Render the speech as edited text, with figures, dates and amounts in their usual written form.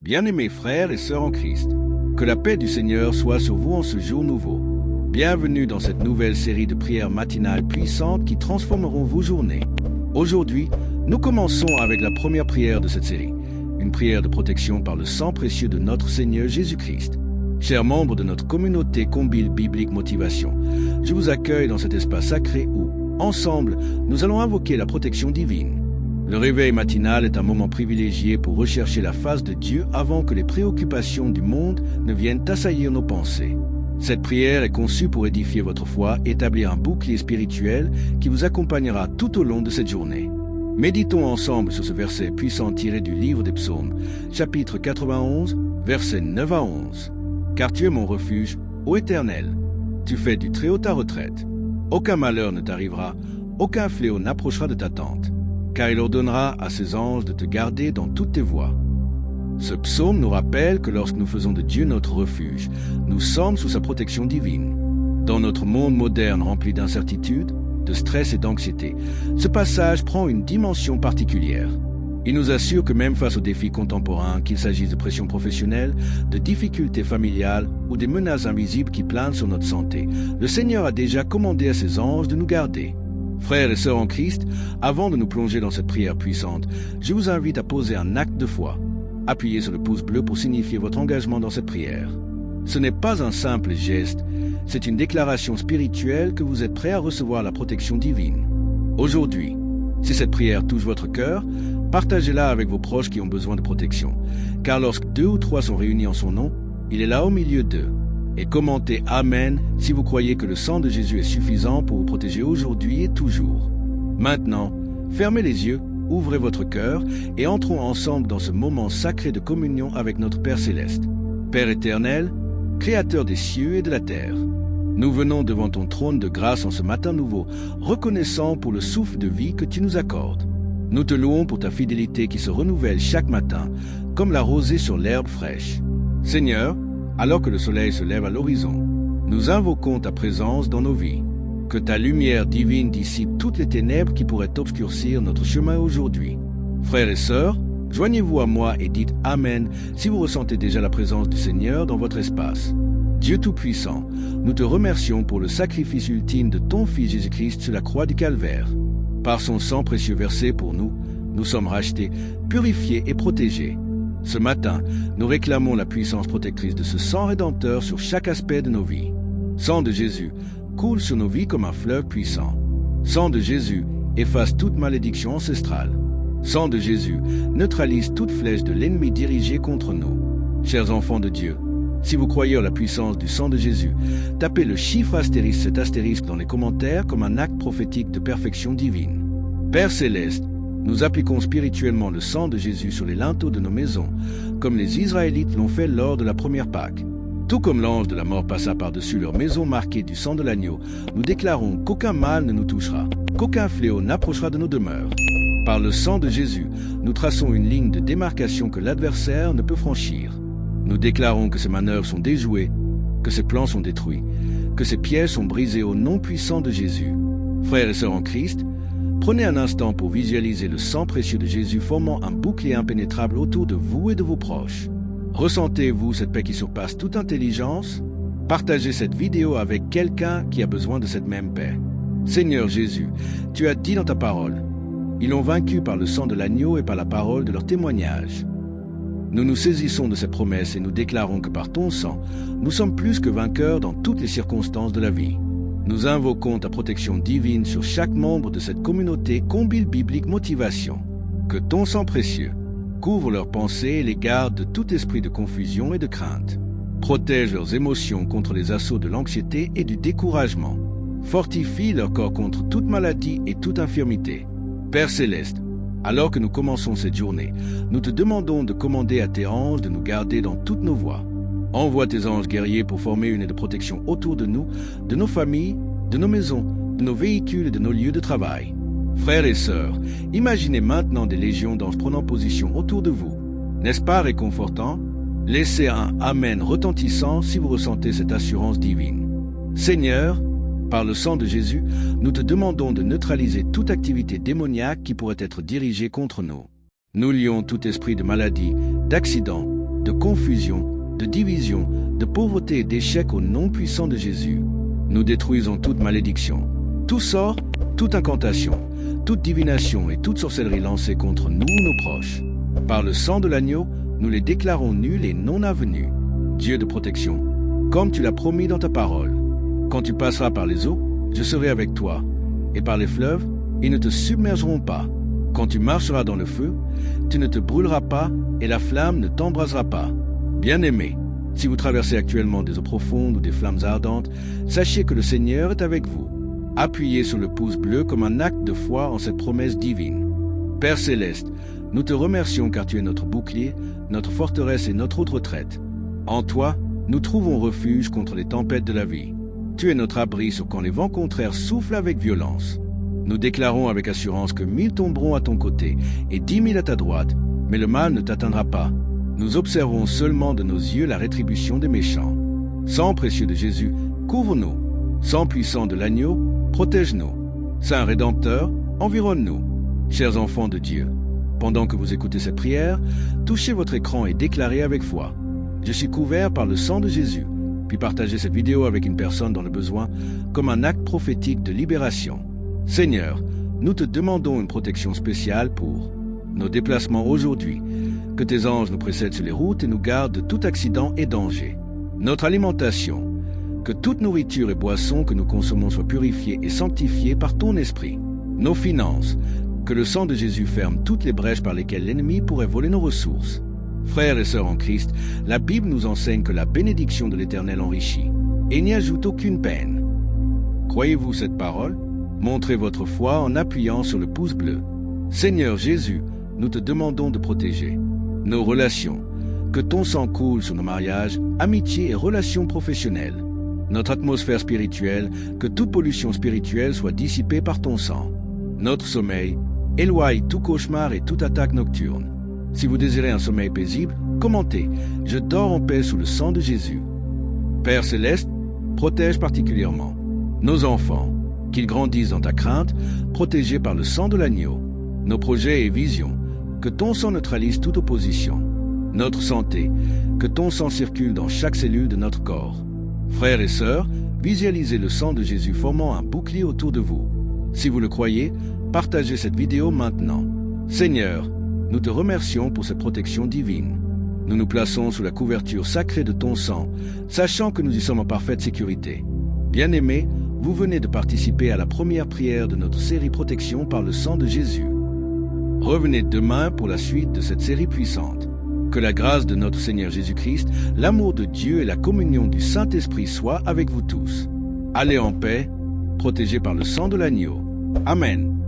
Bien-aimés frères et sœurs en Christ, que la paix du Seigneur soit sur vous en ce jour nouveau. Bienvenue dans cette nouvelle série de prières matinales puissantes qui transformeront vos journées. Aujourd'hui, nous commençons avec la première prière de cette série, une prière de protection par le sang précieux de notre Seigneur Jésus-Christ. Chers membres de notre communauté Combil Biblique Motivation, je vous accueille dans cet espace sacré où, ensemble, nous allons invoquer la protection divine. Le réveil matinal est un moment privilégié pour rechercher la face de Dieu avant que les préoccupations du monde ne viennent assaillir nos pensées. Cette prière est conçue pour édifier votre foi, établir un bouclier spirituel qui vous accompagnera tout au long de cette journée. Méditons ensemble sur ce verset puissant tiré du livre des Psaumes, chapitre 91, versets 9 à 11. « Car tu es mon refuge, ô Éternel. Tu fais du Très-Haut ta retraite. Aucun malheur ne t'arrivera, aucun fléau n'approchera de ta tente. Car il ordonnera à ses anges de te garder dans toutes tes voies. » Ce psaume nous rappelle que lorsque nous faisons de Dieu notre refuge, nous sommes sous sa protection divine. Dans notre monde moderne rempli d'incertitudes, de stress et d'anxiété, ce passage prend une dimension particulière. Il nous assure que même face aux défis contemporains, qu'il s'agisse de pression professionnelle, de difficultés familiales ou des menaces invisibles qui planent sur notre santé, le Seigneur a déjà commandé à ses anges de nous garder. Frères et sœurs en Christ, avant de nous plonger dans cette prière puissante, je vous invite à poser un acte de foi. Appuyez sur le pouce bleu pour signifier votre engagement dans cette prière. Ce n'est pas un simple geste, c'est une déclaration spirituelle que vous êtes prêt à recevoir la protection divine. Aujourd'hui, si cette prière touche votre cœur, partagez-la avec vos proches qui ont besoin de protection, car lorsque 2 ou 3 sont réunis en son nom, il est là au milieu d'eux. Et commentez Amen si vous croyez que le sang de Jésus est suffisant pour vous protéger aujourd'hui et toujours. Maintenant, fermez les yeux, ouvrez votre cœur et entrons ensemble dans ce moment sacré de communion avec notre Père Céleste. Père éternel, Créateur des cieux et de la terre, nous venons devant ton trône de grâce en ce matin nouveau, reconnaissant pour le souffle de vie que tu nous accordes. Nous te louons pour ta fidélité qui se renouvelle chaque matin, comme la rosée sur l'herbe fraîche. Seigneur, alors que le soleil se lève à l'horizon, nous invoquons ta présence dans nos vies. Que ta lumière divine dissipe toutes les ténèbres qui pourraient obscurcir notre chemin aujourd'hui. Frères et sœurs, joignez-vous à moi et dites Amen si vous ressentez déjà la présence du Seigneur dans votre espace. Dieu Tout-Puissant, nous te remercions pour le sacrifice ultime de ton Fils Jésus-Christ sur la croix du Calvaire. Par son sang précieux versé pour nous, nous sommes rachetés, purifiés et protégés. Ce matin, nous réclamons la puissance protectrice de ce sang rédempteur sur chaque aspect de nos vies. Sang de Jésus coule sur nos vies comme un fleuve puissant. Sang de Jésus efface toute malédiction ancestrale. Sang de Jésus neutralise toute flèche de l'ennemi dirigée contre nous. Chers enfants de Dieu, si vous croyez en la puissance du sang de Jésus, tapez le chiffre astérisque, cet astérisque dans les commentaires comme un acte prophétique de perfection divine. Père Céleste, nous appliquons spirituellement le sang de Jésus sur les linteaux de nos maisons, comme les Israélites l'ont fait lors de la première Pâque. Tout comme l'ange de la mort passa par-dessus leur maison marquée du sang de l'agneau, nous déclarons qu'aucun mal ne nous touchera, qu'aucun fléau n'approchera de nos demeures. Par le sang de Jésus, nous traçons une ligne de démarcation que l'adversaire ne peut franchir. Nous déclarons que ses manœuvres sont déjouées, que ses plans sont détruits, que ses pièges sont brisés au nom puissant de Jésus. Frères et sœurs en Christ, prenez un instant pour visualiser le sang précieux de Jésus formant un bouclier impénétrable autour de vous et de vos proches. Ressentez-vous cette paix qui surpasse toute intelligence? Partagez cette vidéo avec quelqu'un qui a besoin de cette même paix. Seigneur Jésus, tu as dit dans ta parole, ils l'ont vaincu par le sang de l'agneau et par la parole de leur témoignage. Nous nous saisissons de cette promesse et nous déclarons que par ton sang, nous sommes plus que vainqueurs dans toutes les circonstances de la vie. Nous invoquons ta protection divine sur chaque membre de cette communauté Combil Biblique Motivation. Que ton sang précieux couvre leurs pensées et les garde de tout esprit de confusion et de crainte. Protège leurs émotions contre les assauts de l'anxiété et du découragement. Fortifie leur corps contre toute maladie et toute infirmité. Père Céleste, alors que nous commençons cette journée, nous te demandons de commander à tes anges de nous garder dans toutes nos voies. Envoie tes anges guerriers pour former une aile de protection autour de nous, de nos familles, de nos maisons, de nos véhicules et de nos lieux de travail. Frères et sœurs, imaginez maintenant des légions d'anges prenant position autour de vous. N'est-ce pas réconfortant? Laissez un Amen retentissant si vous ressentez cette assurance divine. Seigneur, par le sang de Jésus, nous te demandons de neutraliser toute activité démoniaque qui pourrait être dirigée contre nous. Nous lions tout esprit de maladie, d'accident, de confusion, de division, de pauvreté et d'échec au nom puissant de Jésus. Nous détruisons toute malédiction, tout sort, toute incantation, toute divination et toute sorcellerie lancée contre nous ou nos proches. Par le sang de l'agneau, nous les déclarons nuls et non avenus. Dieu de protection, comme tu l'as promis dans ta parole. Quand tu passeras par les eaux, je serai avec toi, et par les fleuves, ils ne te submergeront pas. Quand tu marcheras dans le feu, tu ne te brûleras pas, et la flamme ne t'embrasera pas. Bien-aimés, si vous traversez actuellement des eaux profondes ou des flammes ardentes, sachez que le Seigneur est avec vous. Appuyez sur le pouce bleu comme un acte de foi en cette promesse divine. Père céleste, nous te remercions car tu es notre bouclier, notre forteresse et notre haute retraite. En toi, nous trouvons refuge contre les tempêtes de la vie. Tu es notre abri sur quand les vents contraires soufflent avec violence. Nous déclarons avec assurance que 1000 tomberont à ton côté et 10 000 à ta droite, mais le mal ne t'atteindra pas. Nous observerons seulement de nos yeux la rétribution des méchants. Sang précieux de Jésus, couvre-nous. Sang puissant de l'agneau, protège-nous. Saint Rédempteur, environne-nous. Chers enfants de Dieu, pendant que vous écoutez cette prière, touchez votre écran et déclarez avec foi: je suis couvert par le sang de Jésus. Puis partagez cette vidéo avec une personne dans le besoin comme un acte prophétique de libération. Seigneur, nous te demandons une protection spéciale pour nos déplacements aujourd'hui. Que tes anges nous précèdent sur les routes et nous gardent de tout accident et danger. Notre alimentation, que toute nourriture et boisson que nous consommons soit purifiée et sanctifiée par ton esprit. Nos finances, que le sang de Jésus ferme toutes les brèches par lesquelles l'ennemi pourrait voler nos ressources. Frères et sœurs en Christ, la Bible nous enseigne que la bénédiction de l'Éternel enrichit et n'y ajoute aucune peine. Croyez-vous cette parole? Montrez votre foi en appuyant sur le pouce bleu. Seigneur Jésus, nous te demandons de protéger nos relations, que ton sang coule sur nos mariages, amitiés et relations professionnelles. Notre atmosphère spirituelle, que toute pollution spirituelle soit dissipée par ton sang. Notre sommeil, éloigne tout cauchemar et toute attaque nocturne. Si vous désirez un sommeil paisible, commentez « Je dors en paix sous le sang de Jésus ». Père céleste, protège particulièrement nos enfants, qu'ils grandissent dans ta crainte, protégés par le sang de l'agneau. Nos projets et visions, que ton sang neutralise toute opposition. Notre santé, que ton sang circule dans chaque cellule de notre corps. Frères et sœurs, visualisez le sang de Jésus formant un bouclier autour de vous. Si vous le croyez, partagez cette vidéo maintenant. Seigneur, nous te remercions pour cette protection divine. Nous nous plaçons sous la couverture sacrée de ton sang, sachant que nous y sommes en parfaite sécurité. Bien-aimés, vous venez de participer à la première prière de notre série Protection par le sang de Jésus. Revenez demain pour la suite de cette série puissante. Que la grâce de notre Seigneur Jésus-Christ, l'amour de Dieu et la communion du Saint-Esprit soient avec vous tous. Allez en paix, protégés par le sang de l'agneau. Amen.